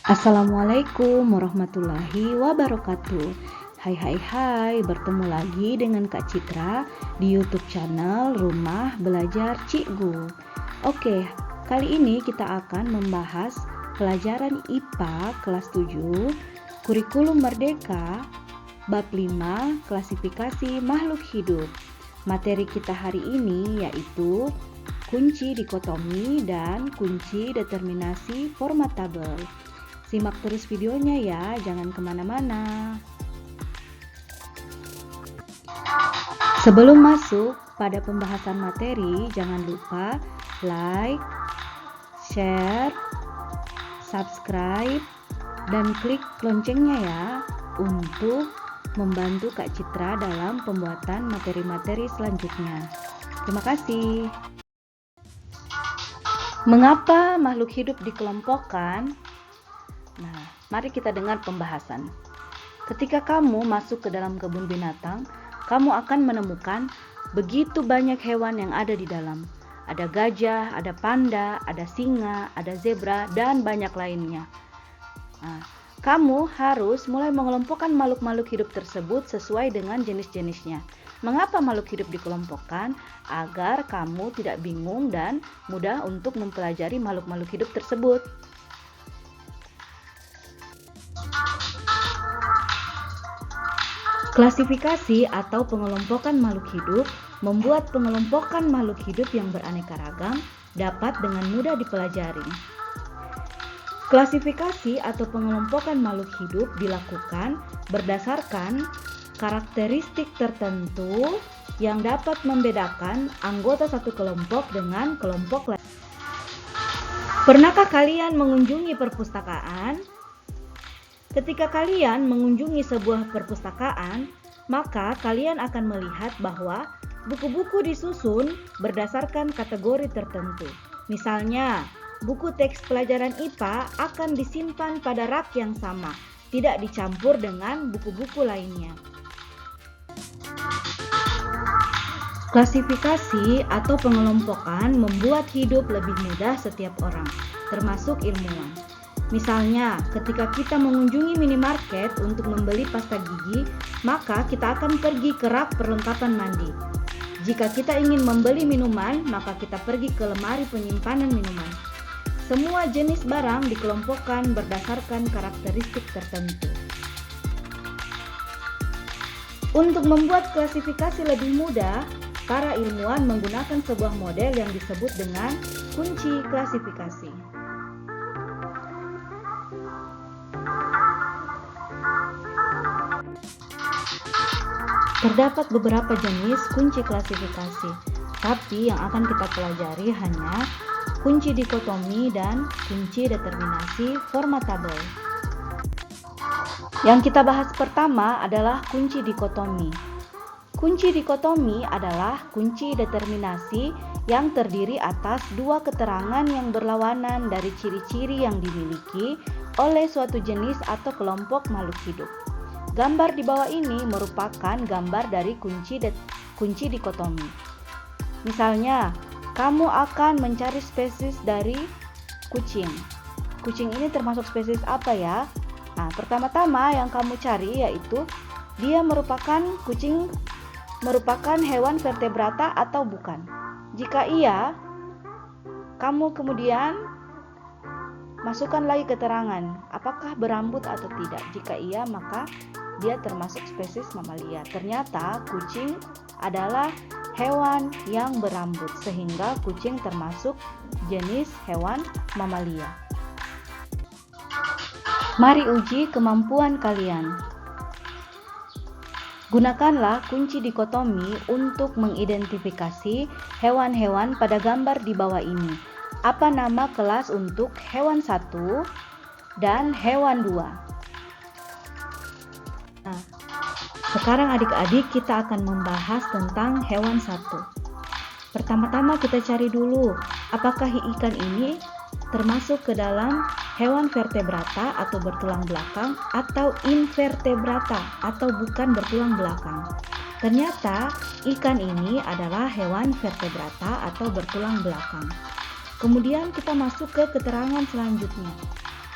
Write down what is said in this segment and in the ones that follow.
Assalamualaikum warahmatullahi wabarakatuh. Hai, bertemu lagi dengan Kak Citra di YouTube channel Rumah Belajar Cikgu. Oke, kali ini kita akan membahas pelajaran IPA kelas 7, Kurikulum Merdeka, bab 5, klasifikasi makhluk hidup. Materi kita hari ini yaitu kunci dikotomi dan kunci determinasi format tabel. Simak terus videonya ya, jangan kemana-mana. Sebelum masuk pada pembahasan materi, jangan lupa like, share, subscribe, dan klik loncengnya ya untuk membantu Kak Citra dalam pembuatan materi-materi selanjutnya. Terima kasih. Mengapa makhluk hidup dikelompokkan? Nah, mari kita dengar pembahasan. Ketika kamu masuk ke dalam kebun binatang, kamu akan menemukan begitu banyak hewan yang ada di dalam. Ada gajah, ada panda, ada singa, ada zebra, dan banyak lainnya. Nah, kamu harus mulai mengelompokkan makhluk-makhluk hidup tersebut sesuai dengan jenis-jenisnya. Mengapa makhluk hidup dikelompokkan? Agar kamu tidak bingung dan mudah untuk mempelajari makhluk-makhluk hidup tersebut. Klasifikasi atau pengelompokan makhluk hidup membuat pengelompokan makhluk hidup yang beraneka ragam dapat dengan mudah dipelajari. Klasifikasi atau pengelompokan makhluk hidup dilakukan berdasarkan karakteristik tertentu yang dapat membedakan anggota satu kelompok dengan kelompok lain. Pernahkah kalian mengunjungi perpustakaan? Ketika kalian mengunjungi sebuah perpustakaan, maka kalian akan melihat bahwa buku-buku disusun berdasarkan kategori tertentu. Misalnya, buku teks pelajaran IPA akan disimpan pada rak yang sama, tidak dicampur dengan buku-buku lainnya. Klasifikasi atau pengelompokan membuat hidup lebih mudah setiap orang, termasuk ilmuwan. Misalnya, ketika kita mengunjungi minimarket untuk membeli pasta gigi, maka kita akan pergi ke rak perlengkapan mandi. Jika kita ingin membeli minuman, maka kita pergi ke lemari penyimpanan minuman. Semua jenis barang dikelompokkan berdasarkan karakteristik tertentu. Untuk membuat klasifikasi lebih mudah, para ilmuwan menggunakan sebuah model yang disebut dengan kunci klasifikasi. Terdapat beberapa jenis kunci klasifikasi, tapi yang akan kita pelajari hanya kunci dikotomi dan kunci determinasi format tabel. Yang kita bahas pertama adalah kunci dikotomi. Kunci dikotomi adalah kunci determinasi yang terdiri atas dua keterangan yang berlawanan dari ciri-ciri yang dimiliki oleh suatu jenis atau kelompok makhluk hidup. Gambar di bawah ini merupakan gambar dari kunci dikotomi. Misalnya, kamu akan mencari spesies dari kucing. Kucing ini termasuk spesies apa ya? Nah, pertama-tama yang kamu cari yaitu dia merupakan hewan vertebrata atau bukan. Jika iya, kamu kemudian masukkan lagi keterangan, apakah berambut atau tidak. Jika iya, maka dia termasuk spesies mamalia. Ternyata kucing adalah hewan yang berambut, sehingga kucing termasuk jenis hewan mamalia. Mari uji kemampuan kalian. Gunakanlah kunci dikotomi untuk mengidentifikasi hewan-hewan pada gambar di bawah ini. Apa nama kelas untuk hewan 1 dan hewan 2? Nah, sekarang adik-adik kita akan membahas tentang hewan 1. Pertama-tama kita cari dulu, apakah ikan ini termasuk ke dalam hewan vertebrata atau bertulang belakang atau invertebrata atau bukan bertulang belakang. Ternyata ikan ini adalah hewan vertebrata atau bertulang belakang. Kemudian kita masuk ke keterangan selanjutnya.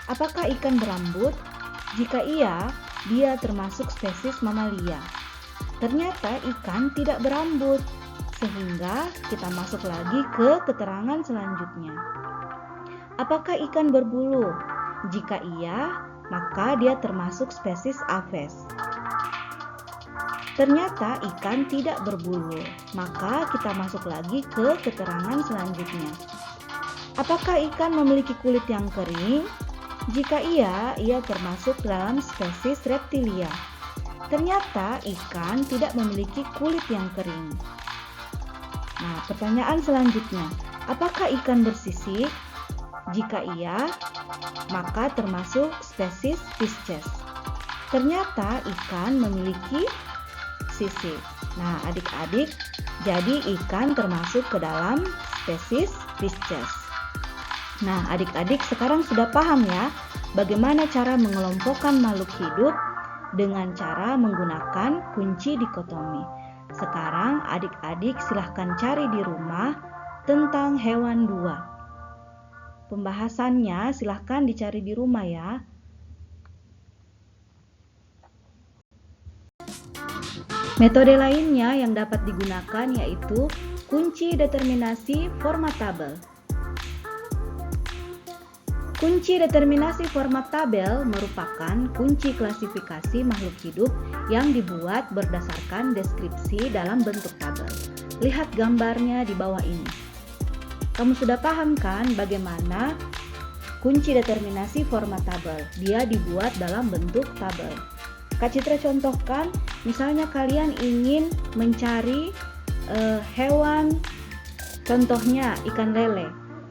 Apakah ikan berambut? Jika iya, dia termasuk spesies mamalia. Ternyata ikan tidak berambut, sehingga kita masuk lagi ke keterangan selanjutnya. Apakah ikan berbulu? Jika iya, maka dia termasuk spesies Aves. Ternyata ikan tidak berbulu, maka kita masuk lagi ke keterangan selanjutnya. Apakah ikan memiliki kulit yang kering? Jika iya, ia termasuk dalam spesies Reptilia. Ternyata ikan tidak memiliki kulit yang kering. Nah, pertanyaan selanjutnya, apakah ikan bersisik? Jika iya, maka termasuk spesies Pisces. Ternyata ikan memiliki sisik. Nah, adik-adik, jadi ikan termasuk ke dalam spesies Pisces. Nah, adik-adik sekarang sudah paham ya bagaimana cara mengelompokkan makhluk hidup dengan cara menggunakan kunci dikotomi. Sekarang adik-adik silahkan cari di rumah tentang hewan 2. Pembahasannya silahkan dicari di rumah ya. Metode lainnya yang dapat digunakan yaitu kunci determinasi format tabel. Kunci determinasi format tabel merupakan kunci klasifikasi makhluk hidup yang dibuat berdasarkan deskripsi dalam bentuk tabel. Lihat gambarnya di bawah ini. Kamu sudah paham kan bagaimana kunci determinasi format tabel? Dia dibuat dalam bentuk tabel. Kak Citra contohkan, misalnya kalian ingin mencari hewan, contohnya ikan lele.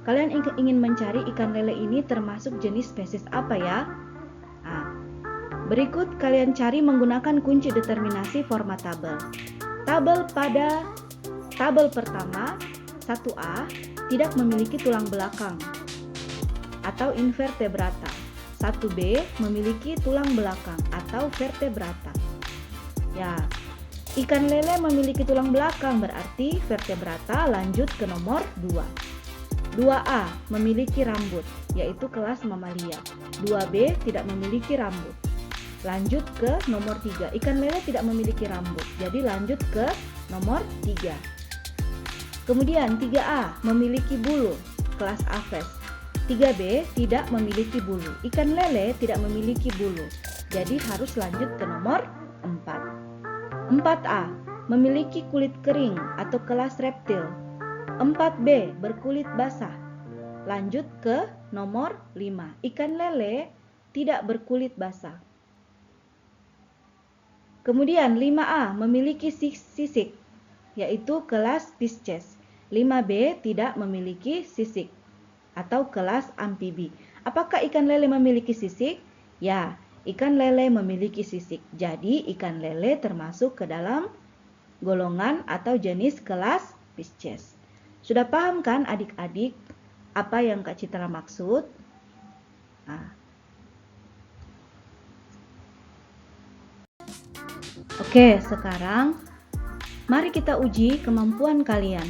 Kalian ingin mencari ikan lele ini termasuk jenis spesies apa ya? Nah, berikut kalian cari menggunakan kunci determinasi format tabel. Pada tabel pertama, 1A tidak memiliki tulang belakang atau invertebrata. 1B memiliki tulang belakang atau vertebrata. Ya, ikan lele memiliki tulang belakang berarti vertebrata. Lanjut ke nomor 2. 2A memiliki rambut, yaitu kelas mamalia. 2B tidak memiliki rambut. Lanjut ke nomor 3. Ikan lele tidak memiliki rambut, jadi lanjut ke nomor 3. Kemudian 3A memiliki bulu, kelas Aves. 3B tidak memiliki bulu. Ikan lele tidak memiliki bulu, jadi harus lanjut ke nomor 4. 4A memiliki kulit kering atau kelas reptil. 4B berkulit basah. Lanjut ke nomor 5. Ikan lele tidak berkulit basah. Kemudian 5A memiliki sisik, yaitu kelas Pisces. 5B tidak memiliki sisik atau kelas amfibi. Apakah ikan lele memiliki sisik? Ya, ikan lele memiliki sisik. Jadi ikan lele termasuk ke dalam golongan atau jenis kelas Pisces. Sudah paham kan adik-adik apa yang Kak Citra maksud? Nah. Oke, sekarang mari kita uji kemampuan kalian.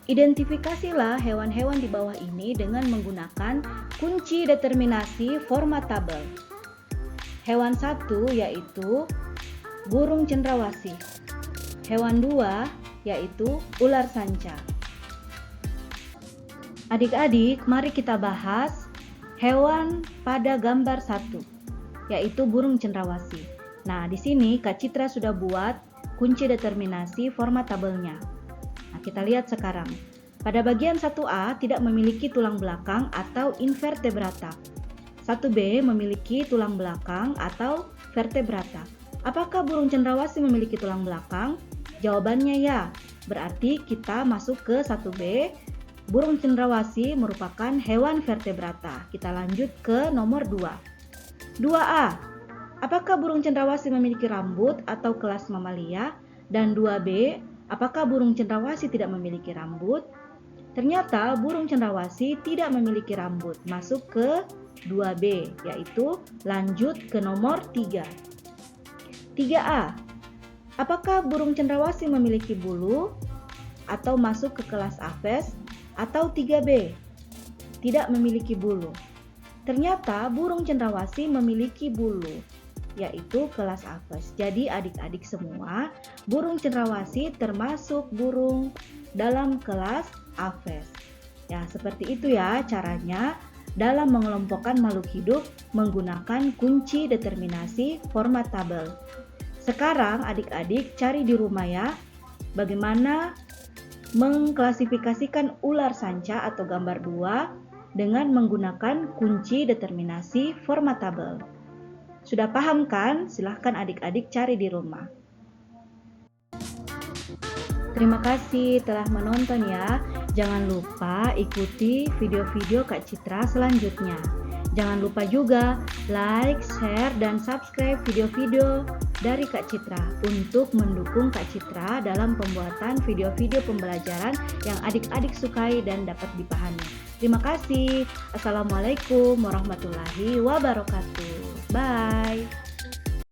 Identifikasilah hewan-hewan di bawah ini dengan menggunakan kunci determinasi format tabel. Hewan 1 yaitu burung cendrawasih. Hewan 2 yaitu ular sanca. Adik-adik, mari kita bahas hewan pada gambar 1, yaitu burung cendrawasih. Nah, di sini Kak Citra sudah buat kunci determinasi format tabelnya. Nah, kita lihat sekarang. Pada bagian 1A tidak memiliki tulang belakang atau invertebrata. 1B memiliki tulang belakang atau vertebrata. Apakah burung cendrawasih memiliki tulang belakang? Jawabannya ya. Berarti kita masuk ke 1B. Burung cendrawasih merupakan hewan vertebrata. Kita lanjut ke nomor 2. 2A. Apakah burung cendrawasih memiliki rambut atau kelas mamalia? Dan 2B. Apakah burung cendrawasih tidak memiliki rambut? Ternyata burung cendrawasih tidak memiliki rambut. Masuk ke 2B, yaitu lanjut ke nomor 3. 3A. Apakah burung cendrawasih memiliki bulu atau masuk ke kelas Aves? Atau 3B, tidak memiliki bulu. Ternyata burung cendrawasih memiliki bulu, yaitu kelas Aves. Jadi adik-adik semua, burung cendrawasih termasuk burung dalam kelas Aves. Ya, seperti itu ya caranya dalam mengelompokkan makhluk hidup menggunakan kunci determinasi format tabel. Sekarang adik-adik cari di rumah ya, bagaimana mengklasifikasikan ular sanca atau gambar 2 dengan menggunakan kunci determinasi format tabel. Sudah paham kan? Silahkan adik-adik cari di rumah. Terima kasih telah menonton ya. Jangan lupa ikuti video-video Kak Citra selanjutnya. Jangan lupa juga like, share, dan subscribe video-video dari Kak Citra untuk mendukung Kak Citra dalam pembuatan video-video pembelajaran yang adik-adik sukai dan dapat dipahami. Terima kasih. Assalamualaikum warahmatullahi wabarakatuh. Bye.